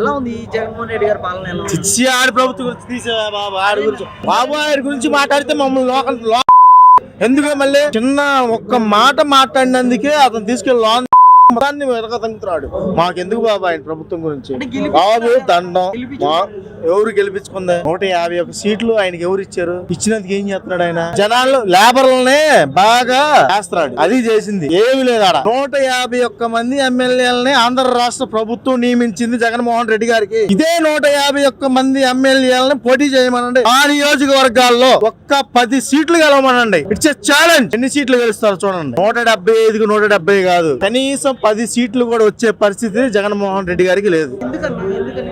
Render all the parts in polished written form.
ఎలా ఉంది ఈ జగన్మోహన్ రెడ్డి గారి పాలన ఎలా ఉంది? చిచ్చి ఆడి ప్రభుత్వం గురించి తీసే బాబు ఆడి గురించి మాట్లాడితే మమ్మల్ని ఎందుకు మళ్ళీ చిన్న ఒక్క మాట మాట్లాడినందుకే అతను తీసుకెళ్ళి లోన్ మొత్తాన్ని వెనకతంగుతున్నాడు. మాకెందుకు బాబు ఆయన ప్రభుత్వం గురించి బాబు దండం. ఎవరు గెలిపించుకుంది? 151 సీట్లు ఆయనకి ఎవరు ఇచ్చారు? ఇచ్చినందుకు ఏం చేస్తున్నాడు ఆయన? జనాలు లేబర్లనే బాగా చేస్తున్నాడు. అది చేసింది ఏమి లేదు. ఆడ 151 మంది ఎమ్మెల్యేలని ఆంధ్ర రాష్ట్ర ప్రభుత్వం నియమించింది జగన్మోహన్ రెడ్డి గారికి. ఇదే 151 మంది ఎమ్మెల్యేలని పోటీ చేయమనండి. ఆ నియోజకవర్గాల్లో ఒక్క 10 సీట్లు గెలవమనండి. It's a challenge. ఎన్ని సీట్లు గెలుస్తారు చూడండి. 175కి 170 కాదు, కనీసం 10 సీట్లు కూడా వచ్చే పరిస్థితి జగన్మోహన్ రెడ్డి గారికి లేదు.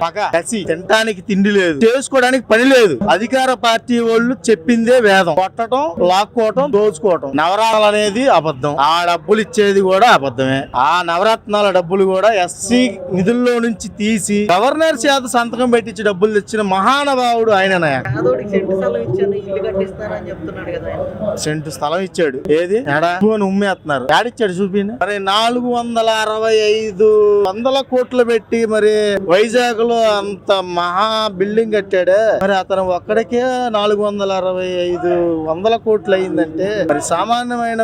పగ, కసి, తినడానికి తిండి లేదు, చేసుకోవడానికి పని లేదు. అధికార పార్టీ వాళ్ళు చెప్పిందే వేదం. కొట్టడం, లాక్కోవటం, దోచుకోవటం. నవరాత్రులు అనేది అబద్ధం. ఆ డబ్బులు ఇచ్చేది కూడా అబద్ధమే. ఆ నవరత్నాల డబ్బులు కూడా ఎస్సీ నిధుల్లో నుంచి తీసి గవర్నర్ చేత సంతకం పెట్టించి డబ్బులు తెచ్చిన మహానుభావుడు ఆయననే. సెంటు స్థలం ఇచ్చాడు. ఏది ఉమ్మేస్తున్నారు. ఏడిచ్చాడు చూపి. మరి 465 కోట్లు పెట్టి మరి వైజాగ్ లో అంత మహా బిల్డింగ్ కట్టాడే. మరి అతను ఒక్కడికే 465 కోట్లు అయిందంటే మరి సామాన్యమైన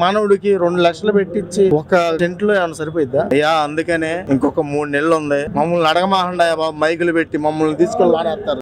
మానవుడికి 2 లక్షలు పెట్టించి ఒక సెంట్లో ఏమైనా సరిపోయిద్దా? అయ్యా అందుకనే ఇంకొక 3 నెలలు ఉంది. మమ్మల్ని అడగమాకండి బాబు, మైకులు పెట్టి మమ్మల్ని తీసుకెళ్ళి వాడేస్తారు.